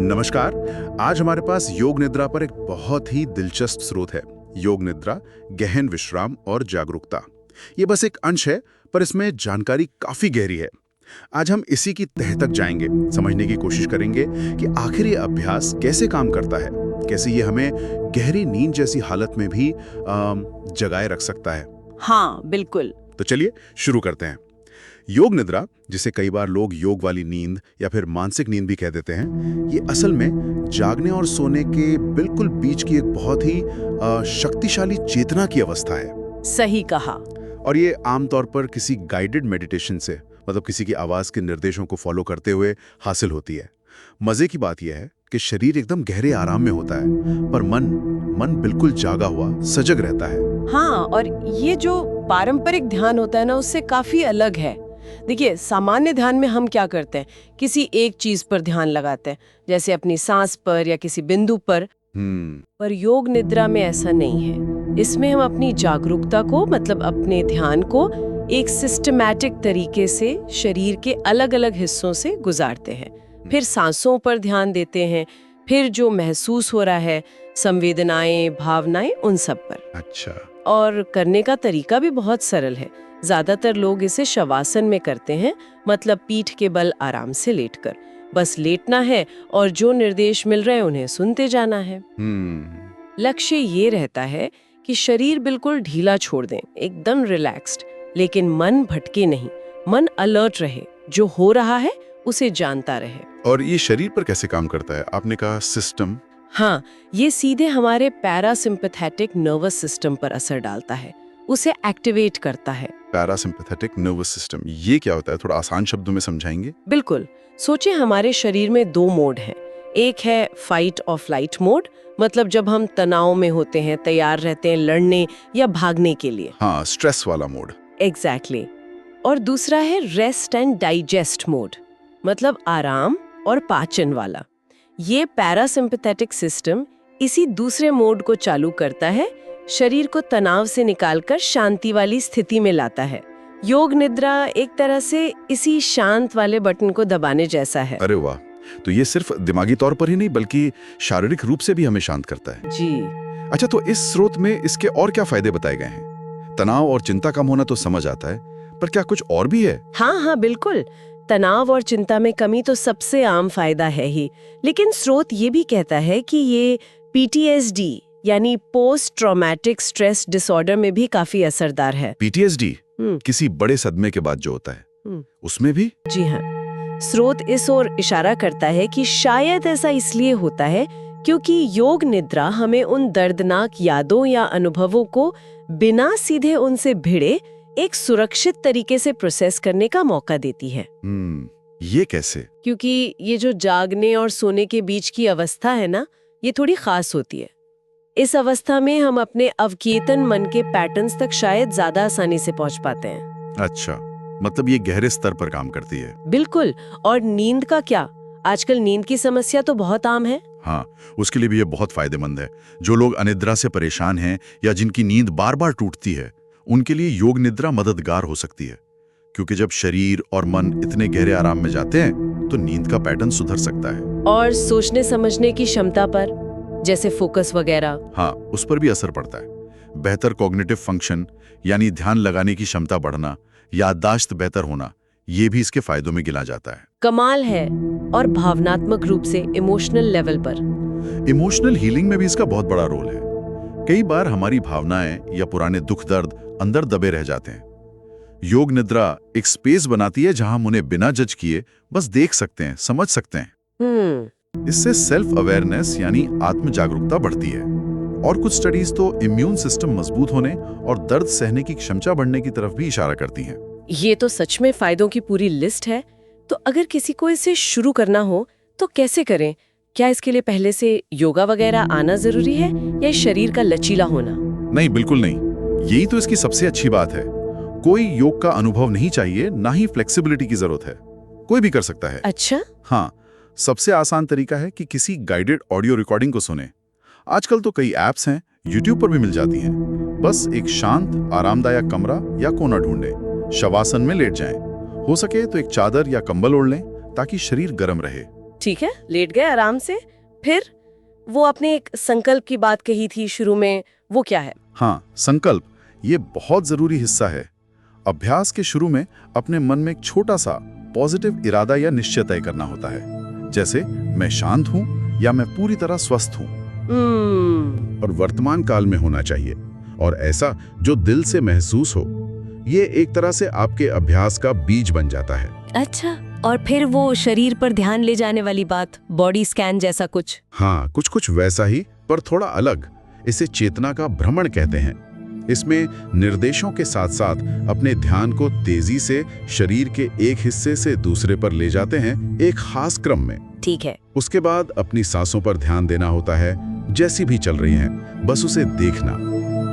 नमस्कार। आज हमारे पास योग निद्रा पर एक बहुत ही दिलचस्प स्रोत है। योग निद्रा, गहन विश्राम और जागरूकता। ये बस एक अंश है, पर इसमें जानकारी काफी गहरी है। आज हम इसी की तह तक जाएंगे, समझने की कोशिश करेंगे कि आखिर ये अभ्यास कैसे काम करता है, कैसे ये हमें गहरी नींद जैसी हालत में भी जगाए रख सकता है। हाँ, बिल्कुल। तो चलिए शुरू करते हैं। योग निद्रा, जिसे कई बार लोग योग वाली नींद या फिर मानसिक नींद भी कह देते हैं, ये असल में जागने और सोने के बिल्कुल बीच की एक बहुत ही शक्तिशाली चेतना की अवस्था है। सही कहा। और ये आमतौर पर किसी गाइडेड मेडिटेशन से, मतलब किसी की आवाज के निर्देशों को फॉलो करते हुए हासिल होती है। मजे की बात यह है कि शरीर एकदम गहरे आराम में होता है, पर मन बिल्कुल जागा हुआ, सजग रहता है। हाँ, और ये जो पारंपरिक ध्यान होता है ना, उससे काफी अलग है। देखिए, सामान्य ध्यान में हम क्या करते हैं, किसी एक चीज पर ध्यान लगाते हैं, जैसे अपनी सांस पर या किसी बिंदु पर। पर योग निद्रा में ऐसा नहीं है। इसमें हम अपनी जागरूकता को, मतलब अपने ध्यान को एक सिस्टमैटिक तरीके से शरीर के अलग अलग हिस्सों से गुजारते हैं। फिर सांसों पर ध्यान देते हैं, फिर जो महसूस हो रहा है, संवेदनाएं, भावनाएं, उन सब पर। अच्छा। और करने का तरीका भी बहुत सरल है। ज्यादातर लोग इसे शवासन में करते हैं, मतलब पीठ के बल आराम से लेटकर। बस लेटना है और जो निर्देश मिल रहे हैं उन्हें सुनते जाना है। लक्ष्य ये रहता है कि शरीर बिल्कुल ढीला छोड़ दें, एकदम रिलैक्स्ड, लेकिन मन भटके नहीं, मन अलर्ट रहे, जो हो रहा है उसे जानता रहे। और ये शरीर पर कैसे काम करता है? आपने कहा सिस्टम। हाँ, ये सीधे हमारे पैरासिम्पैथेटिक नर्वस सिस्टम पर असर डालता है, उसे एक्टिवेट करता है। पैरासिम्पैथेटिक नर्वस सिस्टम, ये क्या होता है? थोड़ा आसान शब्दों में समझाएंगे? बिल्कुल। सोचिए, हमारे शरीर में दो मोड हैं। एक है फाइट और फ्लाइट मोड, मतलब जब हम तनाव में होते हैं, तैयार रहते हैं लड़ने या भागने के लिए। हाँ, स्ट्रेस वाला मोड। एग्जैक्टली। और दूसरा है रेस्ट एंड डाइजेस्ट मोड, मतलब आराम और पाचन वाला। ये पैरासिम्पैथेटिक सिस्टम इसी दूसरे मोड को चालू करता है, शरीर को तनाव से निकालकर शांति वाली स्थिति में लाता है। योग निद्रा एक तरह से इसी शांत वाले बटन को दबाने जैसा है। अरे वाह! तो ये सिर्फ दिमागी तौर पर ही नहीं, बल्कि शारीरिक रूप से भी हमें शांत करता है। जी। अच्छा, तो इस स्रोत में इसके और क्या फायदे बताए गए हैं? तनाव और चिंता कम होना तो समझ आता है, पर क्या कुछ और भी है? हाँ, बिल्कुल। तनाव और चिंता में कमी तो सबसे आम फायदा है ही, लेकिन स्रोत ये भी कहता है कि ये PTSD यानी पोस्ट ट्रॉमेटिक स्ट्रेस डिसऑर्डर में भी काफी असरदार है। PTSD किसी बड़े सदमे के बाद जो होता है, उसमें भी? जी हाँ। स्रोत इस ओर इशारा करता है कि शायद ऐसा इसलिए होता है क्योंकि योग निद्रा हमें उन दर्दनाक यादों या अनुभवों को बिना सीधे उनसे भिड़े एक सुरक्षित तरीके से प्रोसेस करने का मौका देती है। ये कैसे? क्योंकि ये जो जागने और सोने के बीच की अवस्था है ना, ये थोड़ी खास होती है। इस अवस्था में हम अपने अवचेतन मन के पैटर्न्स तक शायद ज्यादा आसानी से पहुंच पाते हैं। अच्छा, मतलब ये गहरे स्तर पर काम करती है। बिल्कुल। और नींद का क्या? आजकल नींद की समस्या तो बहुत आम है। हाँ, उसके लिए भी ये बहुत फायदेमंद है। जो लोग अनिद्रा से परेशान हैं या जिनकी नींद बार बार टूटती है, उनके लिए योग निद्रा मददगार हो सकती है। क्योंकि जब शरीर और मन इतने गहरे आराम में जाते हैं, तो नींद का पैटर्न सुधर सकता है। और सोचने समझने की क्षमता पर, जैसे फोकस वगैरह, हाँ, उस पर भी असर पड़ता है। बेहतर कॉग्निटिव फंक्शन यानी ध्यान लगाने की क्षमता बढ़ना, याददाश्त बेहतर होना, ये भी इसके फायदों में गिना जाता है। कमाल है। और भावनात्मक रूप से, इमोशनल लेवल पर, इमोशनल हीलिंग में भी इसका बहुत बड़ा रोल है। कई बार हमारी भावनाएं या पुराने दुख दर्द अंदर दबे रह जाते हैं। योग निद्रा एक स्पेस बनाती है जहां हम उन्हें बिना जज किए बस देख सकते हैं, समझ सकते हैं। इससे सेल्फ अवेयरनेस यानी आत्म जागरूकता बढ़ती है। और कुछ स्टडीज तो इम्यून सिस्टम मजबूत होने और दर्द सहने की क्षमता बढ़ने की तरफ भी इशारा करती हैं। ये तो सच में फायदों की पूरी लिस्ट है। तो अगर किसी को इसे शुरू करना हो तो कैसे करें? क्या इसके लिए पहले से योगा वगैरह आना जरूरी है या शरीर का लचीला होना? नहीं, बिल्कुल नहीं। यही तो इसकी सबसे अच्छी बात है। कोई योग का अनुभव नहीं चाहिए, ना ही फ्लेक्सिबिलिटी की जरूरत है। कोई भी कर सकता है। अच्छा? हाँ, सबसे आसान तरीका है कि किसी गाइडेड ऑडियो रिकॉर्डिंग को सुने। आजकल तो कई ऐप्स हैं, YouTube पर भी मिल जाती हैं। बस एक शांत, आरामदायक कमरा या कोना ढूंढें, शवासन में लेट जाएं। हो सके तो एक चादर या कंबल ओढ़ लें ताकि शरीर गर्म रहे। ठीक है, लेट गए आराम से। फिर वो आपने एक संकल्प की बात कही थी शुरू में, वो क्या है? हाँ, संकल्प ये बहुत जरूरी हिस्सा है। अभ्यास के शुरू में अपने मन में एक छोटा सा पॉजिटिव इरादा या निश्चय तय करना होता है, जैसे मैं शांत हूँ या मैं पूरी तरह स्वस्थ हूँ। और वर्तमान काल में होना चाहिए, और ऐसा जो दिल से महसूस हो। ये एक तरह से आपके अभ्यास का बीज बन जाता है। अच्छा, और फिर वो शरीर पर ध्यान ले जाने वाली बात, बॉडी स्कैन जैसा कुछ? हाँ, कुछ कुछ वैसा ही, पर थोड़ा अलग। इसे चेतना का भ्रमण कहते हैं। इसमें निर्देशों के साथ साथ अपने ध्यान को तेजी से शरीर के एक हिस्से से दूसरे पर ले जाते हैं, एक खास क्रम में। ठीक है। उसके बाद अपनी सांसों पर ध्यान देना होता है, जैसी भी चल रही हैं, बस उसे देखना।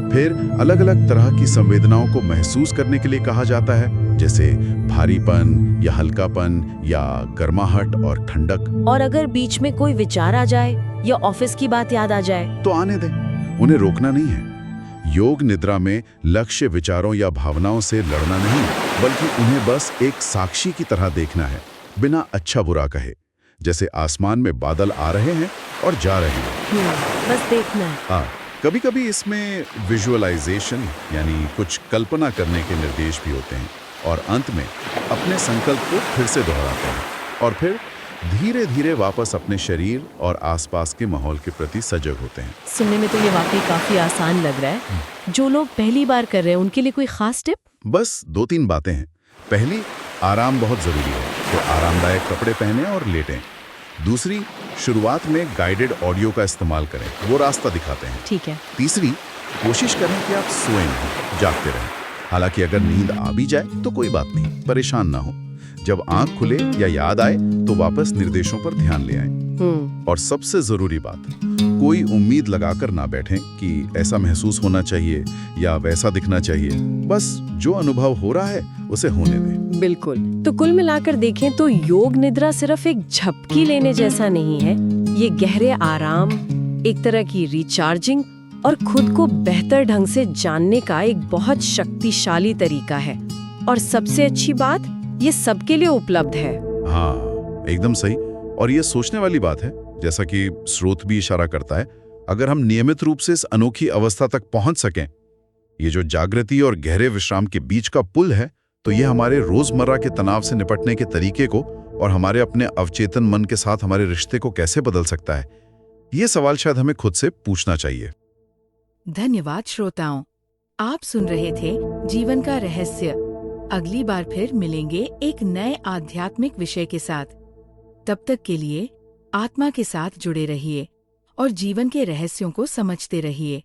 फिर अलग अलग तरह की संवेदनाओं को महसूस करने के लिए कहा जाता है, जैसे भारीपन या हल्कापन या गर्माहट और ठंडक। और अगर बीच में कोई विचार आ जाए या ऑफिस की बात याद आ जाए तो आने दें, उन्हें रोकना नहीं है। योग निद्रा में लक्ष्य विचारों या भावनाओं से लड़ना नहीं, बल्कि उन्हें बस एक साक्षी की तरह देखना है, बिना अच्छा बुरा कहे। जैसे आसमान में बादल आ रहे हैं और जा रहे हैं, बस देखना है। कभी कभी इसमें विजुअलाइजेशन यानी कुछ कल्पना करने के निर्देश भी होते हैं, और अंत में अपने संकल्प को फिर से दोहराते हैं, और फिर धीरे धीरे वापस अपने शरीर और आसपास के माहौल के प्रति सजग होते हैं। सुनने में तो ये वाकई काफी आसान लग रहा है। जो लोग पहली बार कर रहे हैं उनके लिए कोई खास टिप? बस 2-3 बातें हैं। पहली, आराम बहुत जरूरी है, तो आरामदायक कपड़े पहने और लेटें। दूसरी, शुरुआत में गाइडेड ऑडियो का इस्तेमाल करें, वो रास्ता दिखाते हैं। ठीक है। तीसरी, कोशिश करें कि आप सोए नहीं, जागते रहें। हालांकि अगर नींद आ भी जाए तो कोई बात नहीं, परेशान ना हो। जब आंख खुले या याद आए तो वापस निर्देशों पर ध्यान ले आएं। और सबसे जरूरी बात, कोई उम्मीद लगाकर ना बैठें कि ऐसा महसूस होना चाहिए या वैसा दिखना चाहिए। बस जो अनुभव हो रहा है उसे होने दें। बिल्कुल। तो कुल मिलाकर देखें तो योग निद्रा सिर्फ एक झपकी लेने जैसा नहीं है। ये गहरे आराम, एक तरह की रिचार्जिंग और खुद को बेहतर ढंग से जानने का एक बहुत शक्तिशाली तरीका है। और सबसे अच्छी बात, ये सबके लिए उपलब्ध है। हाँ, एकदम सही। और ये सोचने वाली बात है, जैसा कि स्रोत भी इशारा करता है, अगर हम नियमित रूप से इस अनोखी अवस्था तक पहुंच सकें, ये जो जागृति और गहरे विश्राम के बीच का पुल है, तो ये हमारे रोजमर्रा के तनाव से निपटने के तरीके को और हमारे अपने अवचेतन मन के साथ हमारे रिश्ते को कैसे बदल सकता है, ये सवाल शायद हमें खुद से पूछना चाहिए। धन्यवाद श्रोताओं, आप सुन रहे थे जीवन का रहस्य। अगली बार फिर मिलेंगे एक नए आध्यात्मिक विषय के साथ। तब तक के लिए आत्मा के साथ जुड़े रहिए और जीवन के रहस्यों को समझते रहिए।